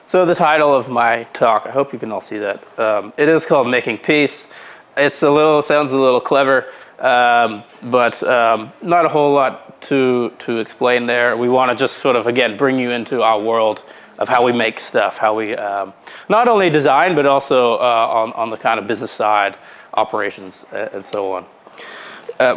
So the title of my talk, I hope you can all see that. It is called Making Peace. Sounds a little clever, but not a whole lot to explain there. We want to just sort of, again, bring you into our world of how we make stuff, how we not only design, but also on the kind of business side, operations, and so on.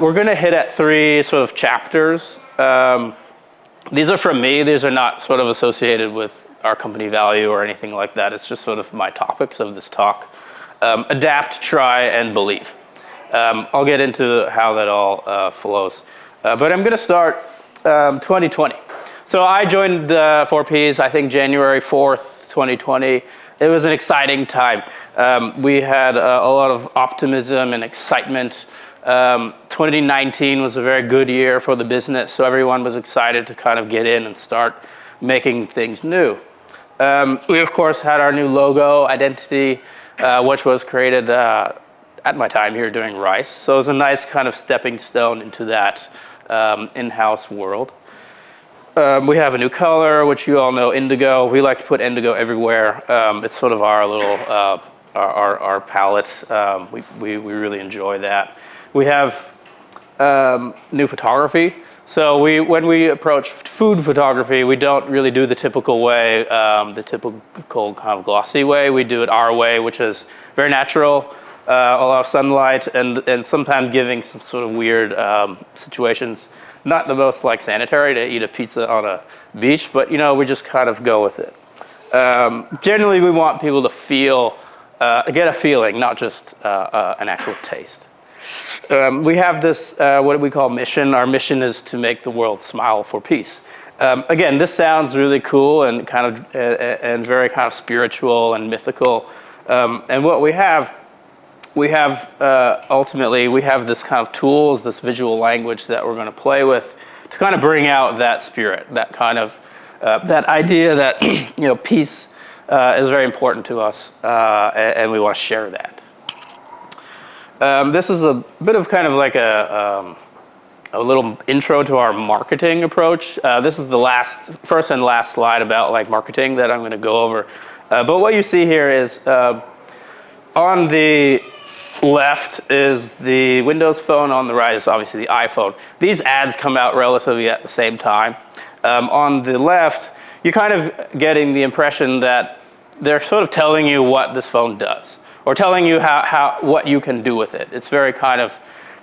We're going to hit at 3 sort of chapters. These are from me. These are not sort of associated with our company value or anything like that. It's just sort of my topics of this talk. Adapt, try, and believe. I'll get into how that all flows. But I'm going to start 2020. So I joined 4Ps, I think January 4th, 2020. It was an exciting time. We had a lot of optimism and excitement. 2019 was a very good year for the business, so everyone was excited to kind of get in and start making things new. We, of course, had our new logo, identity, which was created at my time here doing Rice. So it was a nice kind of stepping stone into that in-house world. We have a new color, which you all know, indigo. We like to put indigo everywhere. It's sort of our little our palette. We really enjoy that. We have new photography. So when we approach food photography, we don't really do the typical way, the typical kind of glossy way. We do it our way, which is very natural, a lot of sunlight, and sometimes giving some sort of weird situations. Not the most like sanitary to eat a pizza on a beach, but we just kind of go with it. Generally, we want people to feel, get a feeling, not just an actual taste. We have this, what we call mission. Our mission is to make the world smile for peace. Again, this sounds really cool and kind of and very kind of spiritual and mythical. And what we have ultimately, we have this kind of tools, this visual language that we're going to play with to kind of bring out that spirit, that kind of that idea that peace is very important to us, and we want to share that. This is a bit of kind of like a little intro to our marketing approach. This is the first and last slide about like marketing that I'm going to go over. But what you see here is on the left is the Windows Phone, on the right is obviously the iPhone. These ads come out relatively at the same time. On the left, you're kind of getting the impression that they're sort of telling you what this phone does, or telling you what you can do with it. It's very kind of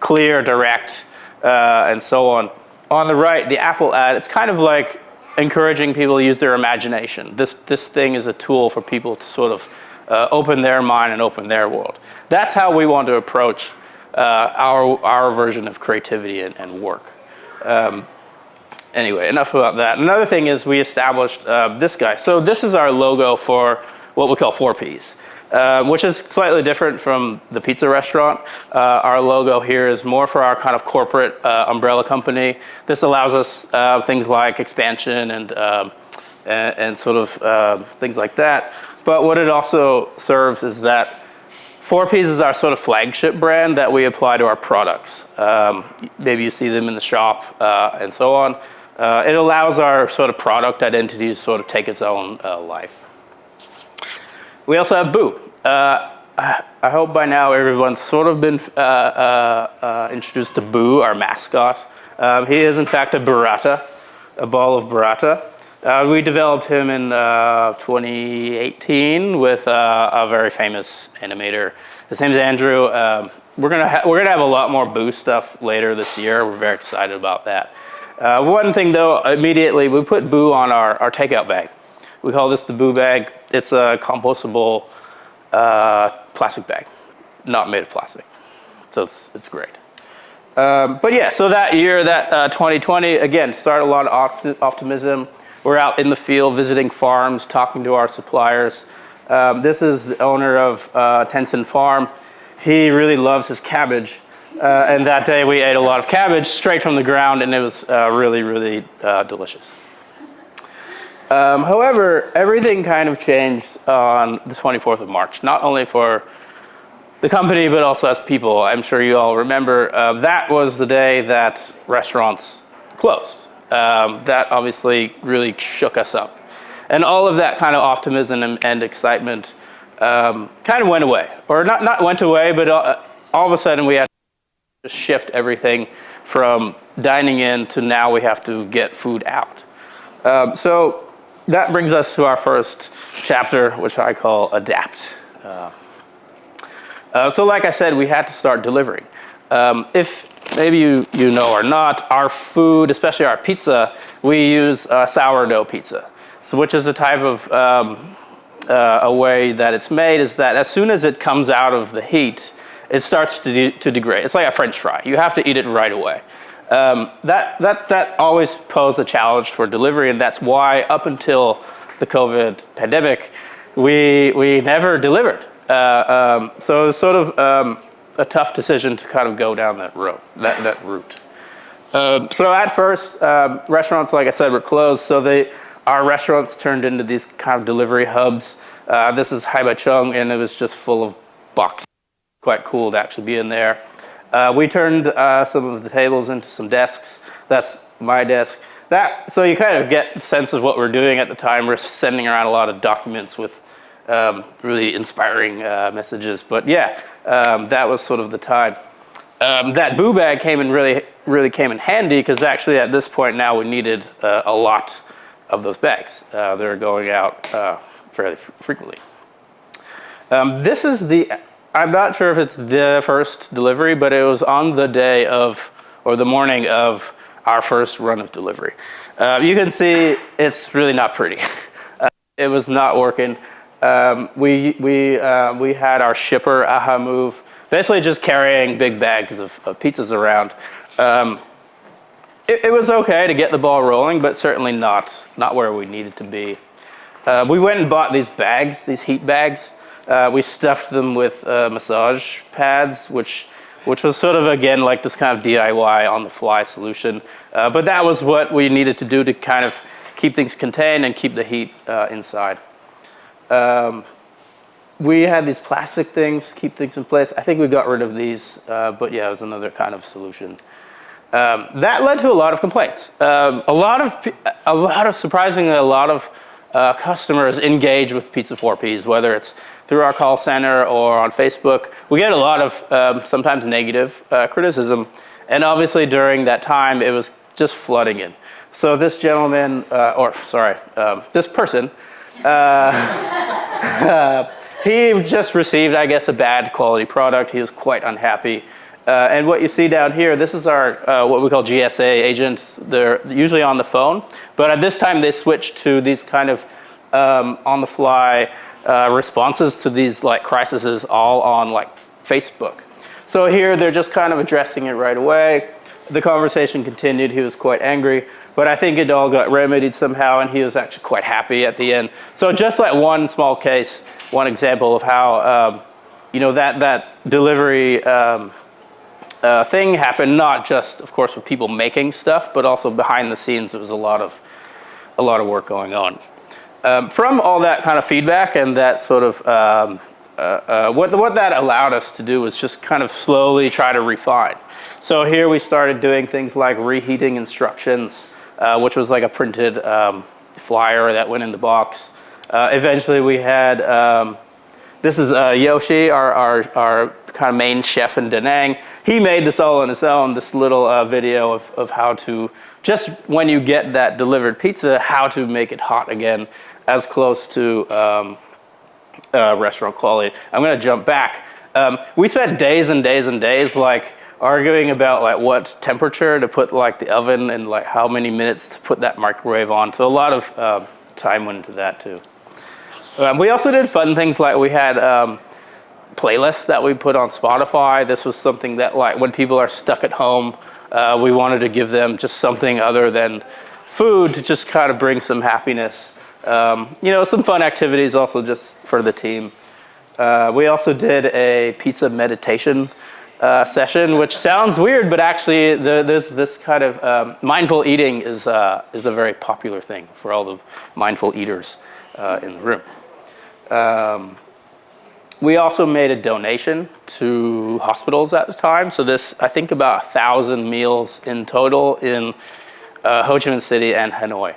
clear, direct, and so on. On the right, the Apple ad, it's kind of like encouraging people to use their imagination. This thing is a tool for people to sort of open their mind and open their world. That's how we want to approach our version of creativity and work. Anyway, enough about that. Another thing is we established this guy. So this is our logo for what we call 4Ps. Which is slightly different from the pizza restaurant. Our logo here is more for our kind of corporate umbrella company. This allows us things like expansion and sort of things like that. But what it also serves is that 4Ps is our sort of flagship brand that we apply to our products. Maybe you see them in the shop and so on. It allows our sort of product identity to sort of take its own life. We also have Boo. I hope by now everyone's sort of been introduced to Boo, our mascot. He is in fact a burrata, a ball of burrata. We developed him in 2018 with a very famous animator. His name's Andrew. We're gonna have a lot more Boo stuff later this year. We're very excited about that. One thing though, immediately we put Boo on our takeout bag. We call this the Boo bag. It's a compostable plastic bag, not made of plastic. So it's great. But yeah, so that year, 2020, again, started a lot of optimism. We're out in the field visiting farms, talking to our suppliers. This is the owner of Tencent Farm. He really loves his cabbage. And that day we ate a lot of cabbage straight from the ground, and it was really, really delicious. However, everything kind of changed on the 24th of March, not only for the company, but also as people. I'm sure you all remember that was the day that restaurants closed. That obviously really shook us up. And all of that kind of optimism and excitement kind of went away. Or not went away, but all of a sudden we had to shift everything from dining in to now we have to get food out. So that brings us to our first chapter, which I call Adapt. So like I said, we had to start delivering. If maybe you know or not, our food, especially our pizza, we use sourdough pizza, so which is a type of a way that it's made is that as soon as it comes out of the heat, it starts to degrade. It's like a French fry. You have to eat it right away. That always posed a challenge for delivery, and that's why up until the COVID pandemic, we never delivered. So it was sort of a tough decision to kind of go down that route. So at first, restaurants, like I said, were closed. So our restaurants turned into these kind of delivery hubs. This is Haibachong, and it was just full of boxes. Quite cool to actually be in there. We turned some of the tables into some desks. That's my desk. So you kind of get the sense of what we're doing at the time. We're sending around a lot of documents with really inspiring messages. But yeah, that was sort of the time. That boo bag really came in handy because actually at this point now we needed a lot of those bags. They're going out fairly frequently. This is I'm not sure if it's the first delivery, but it was on the day of, or the morning of our first run of delivery. You can see it's really not pretty. It was not working. We had our shipper, Aha Move, basically just carrying big bags of pizzas around. It was okay to get the ball rolling, but certainly not where we needed to be. We went and bought these bags, these heat bags. We stuffed them with massage pads, which was sort of, again, like this kind of DIY on-the-fly solution. But that was what we needed to do to kind of keep things contained and keep the heat inside. We had these plastic things, keep things in place. I think we got rid of these, but yeah, it was another kind of solution. That led to a lot of complaints. Surprisingly, a lot of customers engage with Pizza 4Ps, whether it's through our call center or on Facebook. We get a lot of sometimes negative criticism, and obviously during that time it was just flooding in. So this gentleman, this person, he just received, I guess, a bad quality product. He was quite unhappy. And what you see down here, this is our what we call GSA agents. They're usually on the phone, but at this time they switched to these kind of on-the-fly responses to these like crises, all on like Facebook. So here they're just kind of addressing it right away. The conversation continued. He was quite angry, but I think it all got remedied somehow, and he was actually quite happy at the end. So just like one small case, one example of how that delivery thing happened, not just, of course, with people making stuff, but also behind the scenes. There was a lot of work going on. From all that kind of feedback and that sort of what that allowed us to do was just kind of slowly try to refine. So here we started doing things like reheating instructions, which was like a printed flyer that went in the box. Eventually we had this is Yoshi, our kind of main chef in Da Nang. He made this all on his own, this little video of how to, just when you get that delivered pizza, how to make it hot again, as close to restaurant quality. I'm gonna jump back. We spent days and days and days like arguing about like what temperature to put like the oven and like how many minutes to put that microwave on. So a lot of time went into that too. We also did fun things like we had playlists that we put on Spotify. This was something that like when people are stuck at home, we wanted to give them just something other than food to just kind of bring some happiness. Some fun activities also just for the team. We also did a pizza meditation session, which sounds weird, but actually this kind of mindful eating is a very popular thing for all the mindful eaters in the room. We also made a donation to hospitals at the time. So this, I think about 1,000 meals in total in Ho Chi Minh City and Hanoi.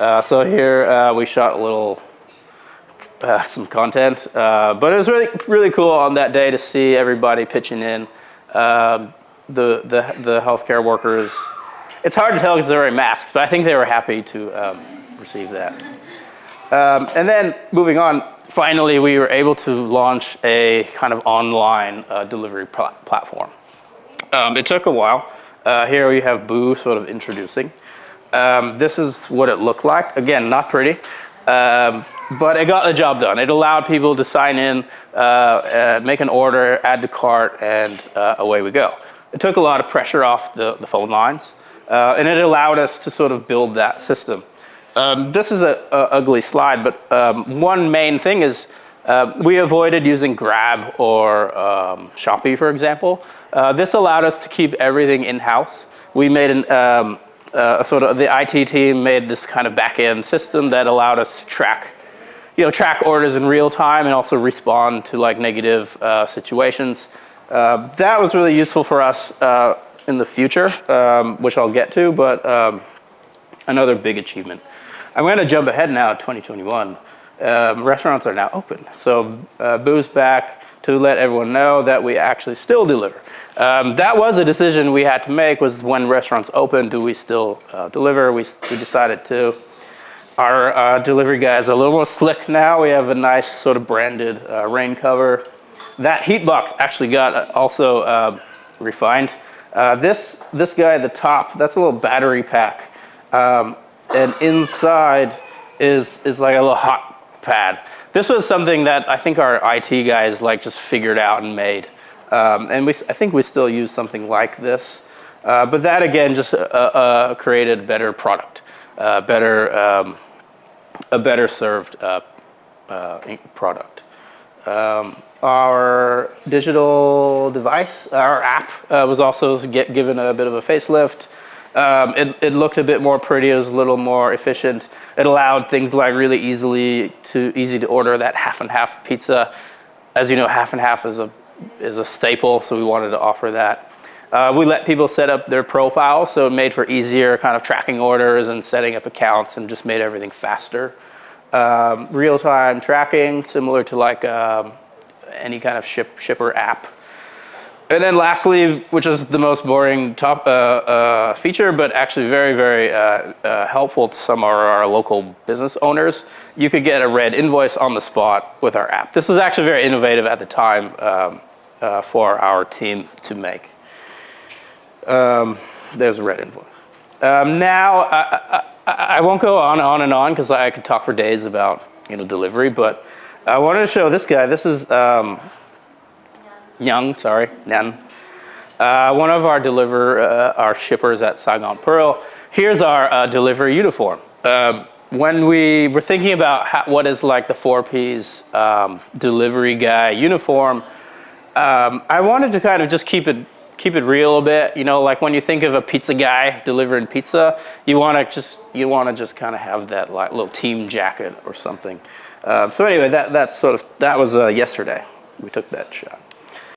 So here we shot a little, some content, but it was really cool on that day to see everybody pitching in. The healthcare workers. It's hard to tell because they're wearing masks, but I think they were happy to receive that. And then moving on, finally we were able to launch a kind of online delivery platform. It took a while. Here we have Boo sort of introducing. This is what it looked like. Again, not pretty, but it got the job done. It allowed people to sign in, make an order, add to cart, and away we go. It took a lot of pressure off the phone lines, and it allowed us to sort of build that system. This is an ugly slide, but one main thing is we avoided using Grab or Shopee, for example. This allowed us to keep everything in-house. We made the IT team made this kind of back-end system that allowed us to track orders in real time and also respond to like negative situations. That was really useful for us in the future, which I'll get to, but another big achievement. I'm going to jump ahead now to 2021. Restaurants are now open. So Boo's back to let everyone know that we actually still deliver. That was a decision we had to make, was when restaurants open, do we still deliver? We decided to. Our delivery guy is a little more slick now. We have a nice sort of branded rain cover. That heat box actually got also refined. This guy at the top, that's a little battery pack. And inside is like a little hot pad. This was something that I think our IT guys like just figured out and made. And I think we still use something like this. But that again just created a better product, a better served product. Our digital device, our app, was also given a bit of a facelift. It looked a bit more pretty. It was a little more efficient. It allowed things like really easy to order that half and half pizza. As you know, half and half is a staple, so we wanted to offer that. We let people set up their profiles, so it made for easier kind of tracking orders and setting up accounts, and just made everything faster. Real-time tracking, similar to like any kind of shipper app. And then lastly, which is the most boring top feature, but actually very, very helpful to some of our local business owners, you could get a red invoice on the spot with our app. This was actually very innovative at the time for our team to make. There's a red invoice. Now, I won't go on and on because I could talk for days about delivery, but I wanted to show this guy. This is Nyan. One of our shippers at Saigon Pearl. Here's our delivery uniform. When we were thinking about what is like the 4P's delivery guy uniform, I wanted to kind of just keep it real a bit. Like when you think of a pizza guy delivering pizza, you want to just kind of have that like little team jacket or something. So anyway, that was yesterday. We took that shot.